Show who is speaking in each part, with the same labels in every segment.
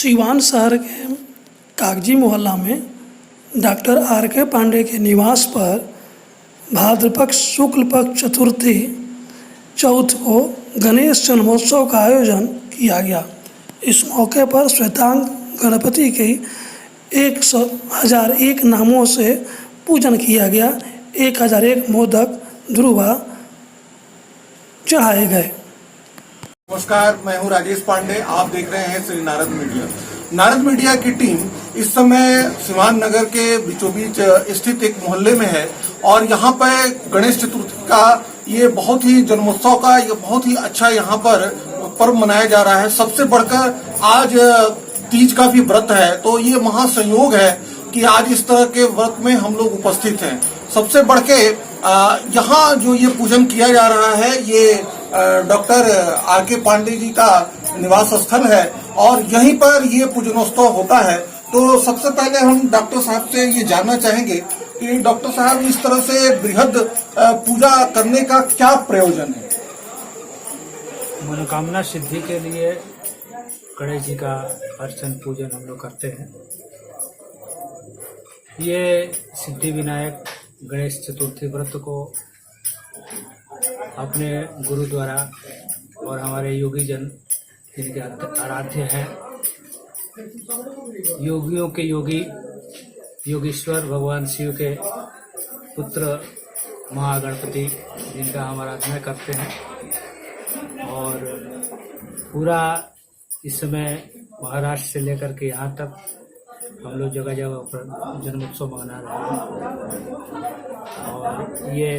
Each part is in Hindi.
Speaker 1: सीवान शहर के कागजी मोहल्ला में डॉक्टर आर के पांडे के निवास पर भाद्रपद शुक्ल पक्ष चतुर्थी चौथ को गणेश जन्मोत्सव का आयोजन किया गया। इस मौके पर श्वेतांग गणपति की 1001 नामों से पूजन किया गया। 1001 मोदक ध्रुवा चढ़ाए गए।
Speaker 2: नमस्कार, मैं हूं राजेश पांडे। आप देख रहे हैं श्री नारद मीडिया। नारद मीडिया की टीम इस समय सिवान नगर के बीचों बीच स्थित एक मोहल्ले में है और यहाँ पर गणेश चतुर्थी का ये बहुत ही जन्मोत्सव का ये बहुत ही अच्छा यहाँ पर पर्व मनाया जा रहा है। सबसे बढ़कर आज तीज का भी व्रत है, तो ये महासंयोग है कि आज इस तरह के व्रत में हम लोग उपस्थित हैं। सबसे बढ़ के यहाँ जो ये पूजन किया जा रहा है ये डॉक्टर आर के पांडे जी का निवास स्थल है और यहीं पर ये पूजनोत्सव होता है। तो सबसे पहले हम डॉक्टर साहब से ये जानना चाहेंगे कि डॉक्टर साहब, इस तरह से बृहद पूजा करने का क्या प्रयोजन है?
Speaker 3: मनोकामना सिद्धि के लिए गणेश जी का अर्चन पूजन हम लोग करते हैं। ये सिद्धि विनायक गणेश चतुर्थी व्रत को अपने गुरु द्वारा और हमारे योगी जन जिनके आराध्य हैं, योगियों के योगी योगीश्वर भगवान शिव के पुत्र महागणपति जिनका हम आराधना करते हैं। और पूरा इस समय महाराष्ट्र से लेकर के यहाँ तक हम लोग जगह जगह पर जन्मोत्सव मना रहे हैं और ये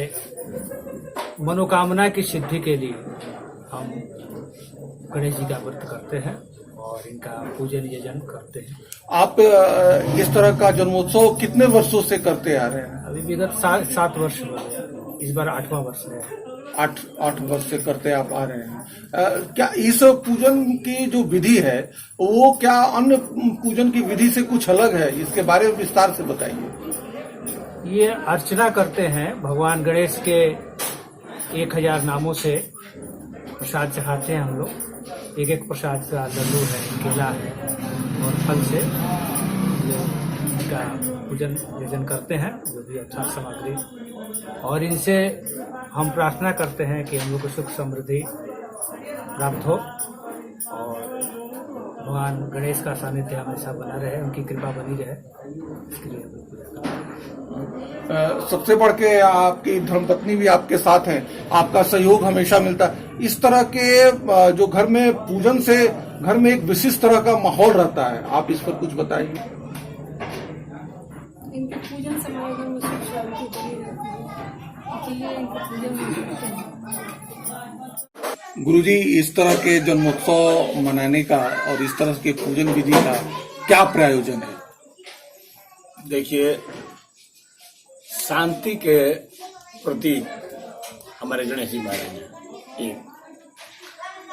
Speaker 3: मनोकामना की सिद्धि के लिए हम गणेश जी का व्रत करते हैं और इनका पूजन यजन करते हैं।
Speaker 2: आप इस तरह का जन्मोत्सव कितने वर्षों से करते आ रहे हैं?
Speaker 3: अभी विगत 7 वर्ष हो गया, इस बार 8वां वर्ष है।
Speaker 2: 8 वर्ष से करते आप आ रहे हैं। क्या इस पूजन की जो विधि है वो क्या अन्य पूजन की विधि से कुछ अलग है? इसके बारे में विस्तार से बताइए।
Speaker 3: ये अर्चना करते हैं भगवान गणेश के 1000 नामों से प्रसाद चढ़ाते हैं हम लोग। एक प्रसाद का लड्डू है, केला है और फल से इनका पूजन यजन करते हैं, जो भी अच्छा सामग्री। और इनसे हम प्रार्थना करते हैं कि हम लोग को सुख समृद्धि प्राप्त हो और भगवान गणेश का सानिध्य हमेशा बना रहे, उनकी कृपा बनी रहे। इसके लिए
Speaker 2: सबसे बढ़ के आपकी धर्मपत्नी भी आपके साथ हैं, आपका सहयोग हमेशा मिलता है। इस तरह के जो घर में पूजन से घर में एक विशिष्ट तरह का माहौल रहता है, आप इस पर कुछ बताइए।
Speaker 4: इनके पूजन समागम में सुख शांति बनी रहती है, इसलिए इनके पूजन में
Speaker 2: गुरुजी, इस तरह के जन्मोत्सव मनाने का और इस तरह के पूजन विधि का क्या प्रयोजन है?
Speaker 5: देखिए, शांति के प्रति हमारे गणेश जी महाराज हैं एक,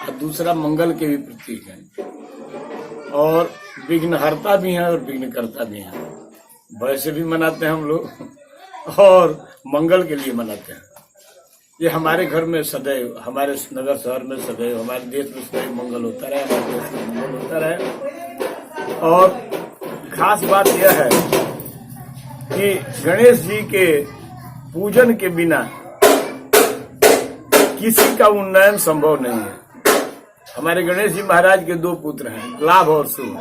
Speaker 5: और दूसरा मंगल के भी प्रतीक हैं और विघ्नहर्ता भी हैं और विघ्नकर्ता भी हैं। वैसे भी मनाते हैं हम लोग और मंगल के लिए मनाते हैं। ये हमारे घर में सदैव, हमारे नगर शहर में सदैव, हमारे देश में सदैव मंगल होता रहे, हमारे देश में मंगल होता रहे। और खास बात यह है कि गणेश जी के पूजन के बिना किसी का उन्नयन संभव नहीं है। हमारे गणेश जी महाराज के 2 पुत्र हैं, लाभ और शुभ।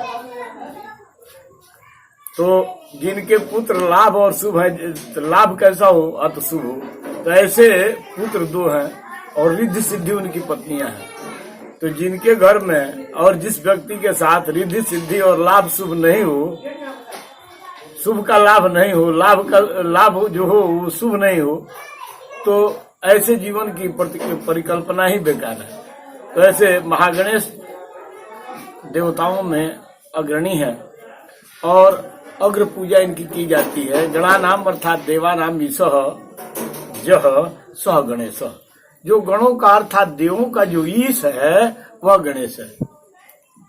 Speaker 5: तो जिनके पुत्र लाभ और शुभ है, तो लाभ कैसा हो अत शुभ हो, तो ऐसे पुत्र 2 हैं और रिद्धि सिद्धि उनकी पत्नियां हैं। तो जिनके घर में और जिस व्यक्ति के साथ रिद्धि सिद्धि और लाभ शुभ नहीं हो, शुभ का लाभ नहीं हो, लाभ जो हो वो शुभ नहीं हो, तो ऐसे जीवन की परिकल्पना ही बेकार है। तो ऐसे महागणेश देवताओं में अग्रणी है और अग्र पूजा इनकी की जाती है। गणानाम अर्थात देवानाम ईशः जह सह गणेश। जो गणों का अर्थात देवों का जो ईश है वह गणेश है,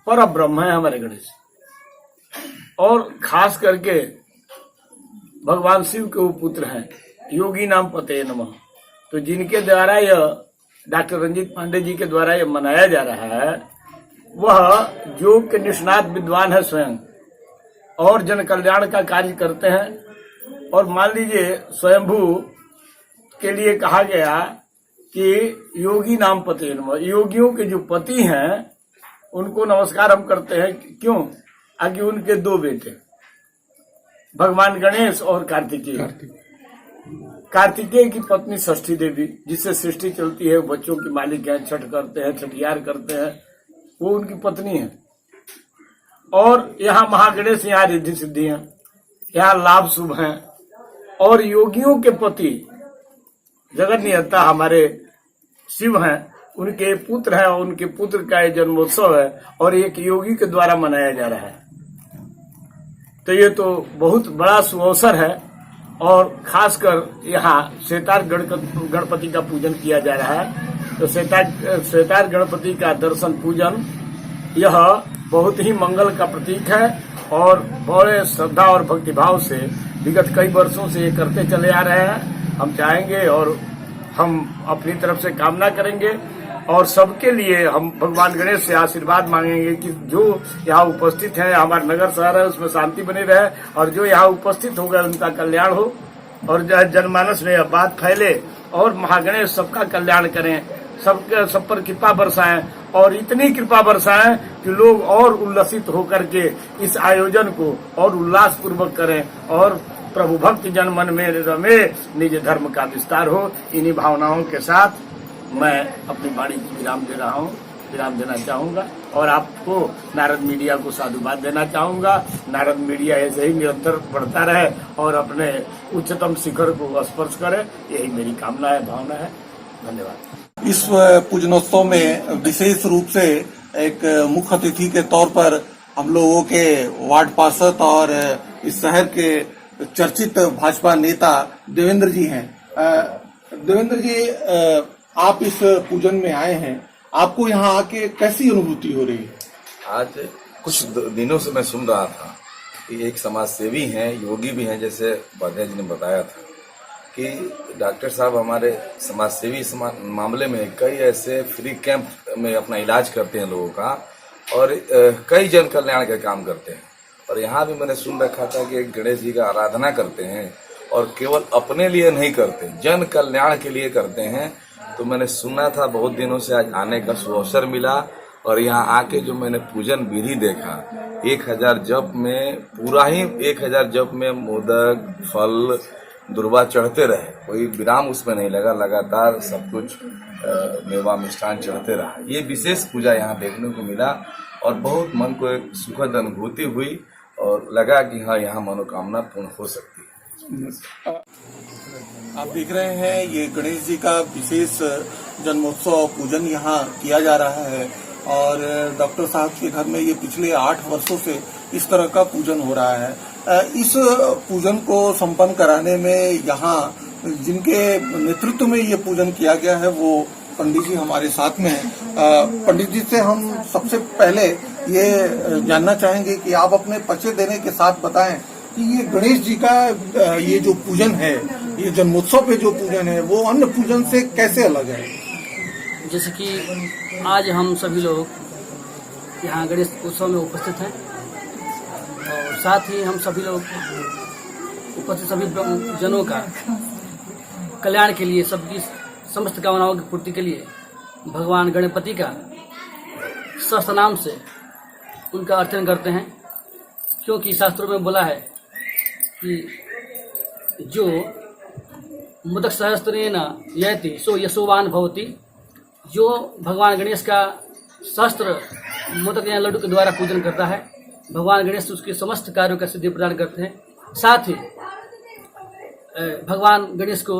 Speaker 5: पर ब्रह्म है हमारे गणेश। और खास करके भगवान शिव के वो पुत्र हैं, योगी नाम पते नमः। तो जिनके द्वारा यह डॉक्टर रंजीत पांडे जी के द्वारा यह मनाया जा रहा है वह योग के निष्णात विद्वान है स्वयं और जन कल्याण का कार्य करते हैं। और मान लीजिए स्वयंभू के लिए कहा गया कि योगी नाम पति, योगियों के जो पति हैं उनको नमस्कार हम करते हैं। क्यों? आगे उनके दो बेटे भगवान गणेश और कार्तिकेय। कार्तिकेय की पत्नी षष्ठी देवी, जिससे सृष्टि चलती है, बच्चों की मालिक है, छठ करते हैं, छठियार करते हैं, वो उनकी पत्नी है। और यहाँ महागणेश, यहाँ रिद्धि सिद्धि है, यहाँ लाभ शुभ हैं। और योगियों के पति जगत नियंता हमारे शिव हैं, उनके पुत्र हैं, और उनके पुत्र का ये जन्मोत्सव है और एक योगी के द्वारा मनाया जा रहा है। तो ये तो बहुत बड़ा सुअवसर है। और खासकर यहाँ श्वेतार गणपति का पूजन किया जा रहा है। तो श्वेतार गणपति का दर्शन पूजन यह बहुत ही मंगल का प्रतीक है और बड़े श्रद्धा और भक्तिभाव से विगत कई वर्षों से ये करते चले आ रहे हैं। हम चाहेंगे और हम अपनी तरफ से कामना करेंगे और सबके लिए हम भगवान गणेश से आशीर्वाद मांगेंगे कि जो यहाँ उपस्थित है, हमारा नगर शहर है, उसमें शांति बनी रहे और जो यहाँ उपस्थित हो गए उनका कल्याण हो और जनमानस में यह बात फैले और महागणेश सबका कल्याण करें, सब पर कृपा बरसाएं और इतनी कृपा बरसाएं कि लोग और उल्लसित होकर के इस आयोजन को और उल्लास पूर्वक करें और प्रभु भक्ति जन मन में रमे, निज धर्म का विस्तार हो। इन्हीं भावनाओं के साथ मैं अपनी वाणी को विराम देना चाहूंगा और आपको नारद मीडिया को साधुवाद देना चाहूंगा। नारद मीडिया ऐसे ही निरंतर बढ़ता रहे और अपने उच्चतम शिखर को स्पर्श करे, यही मेरी कामना है, भावना है। धन्यवाद।
Speaker 2: इस पूजनोत्सव में विशेष रूप से एक मुख्य अतिथि के तौर पर हम लोगों के वार्ड पार्षद और इस शहर के चर्चित भाजपा नेता देवेंद्र जी हैं। देवेंद्र जी, आप इस पूजन में आए हैं, आपको यहाँ आके कैसी अनुभूति हो रही है?
Speaker 6: आज कुछ दिनों से मैं सुन रहा था कि एक समाज सेवी हैं, योगी भी हैं, जैसे उपाध्याय जी ने बताया था कि डॉक्टर साहब हमारे समाज सेवी मामले में कई ऐसे फ्री कैंप में अपना इलाज करते हैं लोगों का और कई जन कल्याण का काम करते हैं। और यहाँ भी मैंने सुन रखा था कि गणेश जी का आराधना करते हैं और केवल अपने लिए नहीं करते, जन कल्याण के लिए करते हैं। तो मैंने सुना था, बहुत दिनों से आज आने का अवसर मिला और यहाँ आके जो मैंने पूजन विधि देखा, 1000 जप में पूरा ही 1000 जप में मोदक, फल, दुर्वा चढ़ते रहे, कोई विराम उसमें नहीं लगा, लगातार सब कुछ मेवा मिष्ठान चढ़ते रहा। ये विशेष पूजा यहाँ देखने को मिला और बहुत मन को एक सुखद अनुभूति हुई और लगा कि हाँ, यहाँ मनोकामना पूर्ण हो सकती है।
Speaker 2: आप देख रहे हैं ये गणेश जी का विशेष जन्मोत्सव पूजन यहाँ किया जा रहा है और डॉक्टर साहब के घर में ये पिछले 8 वर्षों से इस तरह का पूजन हो रहा है। इस पूजन को संपन्न कराने में यहाँ जिनके नेतृत्व में ये पूजन किया गया है वो पंडित जी हमारे साथ में हैं। पंडित जी से हम सबसे पहले ये जानना चाहेंगे कि आप अपने परिचय देने के साथ बताएं कि ये गणेश जी का ये जो पूजन है, ये जन्मोत्सव पे जो पूजन है, वो अन्य पूजन से कैसे अलग है?
Speaker 7: जैसे कि आज हम सभी लोग यहाँ गणेश उत्सव में उपस्थित हैं और साथ ही हम सभी लोग उपस्थित सभी जनों का कल्याण के लिए, सबकी समस्त कामनाओं की पूर्ति के लिए भगवान गणपति का सहस्त्र नाम से उनका अर्चन करते हैं। क्योंकि शास्त्रों में बोला है कि जो मुदक सहस्त्रेण यति सो यशोवान भवति, जो भगवान गणेश का सहस्त्र मोदक या लड्डू के द्वारा पूजन करता है, भगवान गणेश उसके समस्त कार्यों का सिद्धि प्रदान करते हैं। साथ ही भगवान गणेश को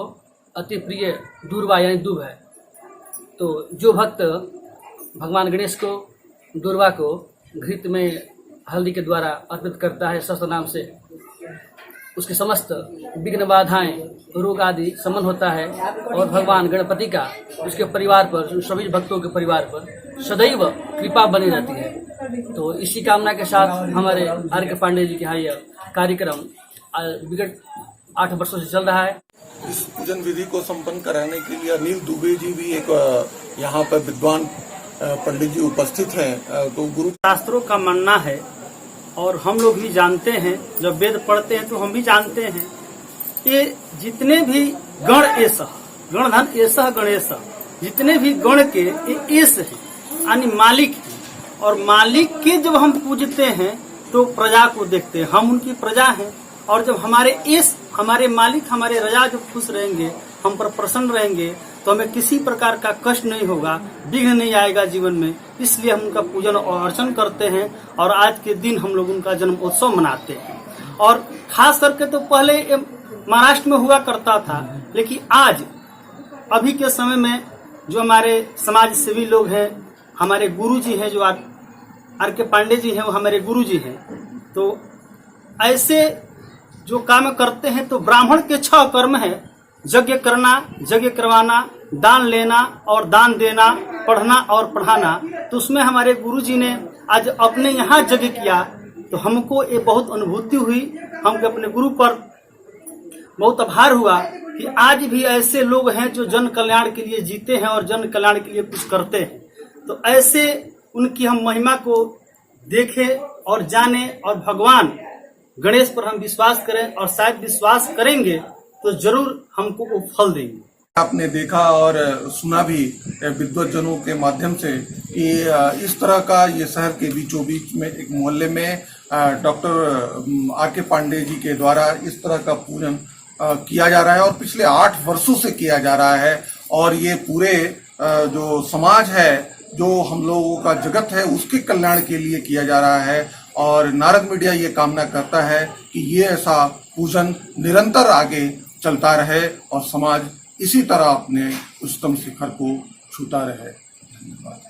Speaker 7: अति प्रिय दूर्वा यानी दूब है। तो जो भक्त भगवान गणेश को दूर्वा को घृत में हल्दी के द्वारा अर्पित करता है सहस्त्र नाम से, उसके समस्त विघ्न बाधाएं, रोग आदि शमन होता है और भगवान गणपति का उसके परिवार पर, सभी भक्तों के परिवार पर सदैव कृपा बनी रहती है। तो इसी कामना के साथ हमारे आर.के. पांडे जी के यहाँ यह कार्यक्रम विगत 8 वर्षों से चल रहा है।
Speaker 2: इस पूजन विधि को संपन्न कराने के लिए अनिल दुबे जी भी एक यहाँ पर विद्वान पंडित जी उपस्थित हैं। तो गुरु
Speaker 8: शास्त्रों का मानना है और हम लोग भी जानते हैं, जब वेद पढ़ते हैं तो हम भी जानते हैं कि जितने भी गण एस गणधन एस गणेश, जितने भी गण के एस है यानी मालिक है, और मालिक के जब हम पूजते हैं तो प्रजा को देखते हैं, हम उनकी प्रजा हैं। और जब हमारे एस, हमारे मालिक, हमारे राजा जब खुश रहेंगे, हम पर प्रसन्न रहेंगे, तो हमें किसी प्रकार का कष्ट नहीं होगा, विघ्न नहीं आएगा जीवन में। इसलिए हम उनका पूजन और अर्चन करते हैं और आज के दिन हम लोग उनका जन्म उत्सव मनाते हैं। और खास करके तो पहले महाराष्ट्र में हुआ करता था, लेकिन आज अभी के समय में जो हमारे समाज सेवी लोग हैं, हमारे गुरु जी हैं, जो आर के पांडे जी हैं, वो हमारे गुरु जी हैं। तो ऐसे जो काम करते हैं, तो ब्राह्मण के 6 कर्म है: यज्ञ करना, यज्ञ करवाना, दान लेना और दान देना, पढ़ना और पढ़ाना। तो उसमें हमारे गुरु जी ने आज अपने यहाँ यज्ञ किया, तो हमको ये बहुत अनुभूति हुई, हमको अपने गुरु पर बहुत आभार हुआ कि आज भी ऐसे लोग हैं जो जन कल्याण के लिए जीते हैं और जन कल्याण के लिए कुछ करते हैं। तो ऐसे उनकी हम महिमा को देखें और जाने, और भगवान गणेश पर हम विश्वास करें, और शायद विश्वास करेंगे तो जरूर हमको वो फल देंगे।
Speaker 2: आपने देखा और सुना भी विद्वज्जनों के माध्यम से कि इस तरह का ये शहर के बीचों बीच में एक मोहल्ले में डॉक्टर आर के पांडे जी के द्वारा इस तरह का पूजन किया जा रहा है और पिछले 8 वर्षों से किया जा रहा है। और ये पूरे जो समाज है, जो हम लोगों का जगत है, उसके कल्याण के लिए किया जा रहा है। और नारद मीडिया ये कामना करता है कि ये ऐसा पूजन निरंतर आगे चलता रहे और समाज इसी तरह अपने उच्चतम शिखर को छूता रहे। धन्यवाद।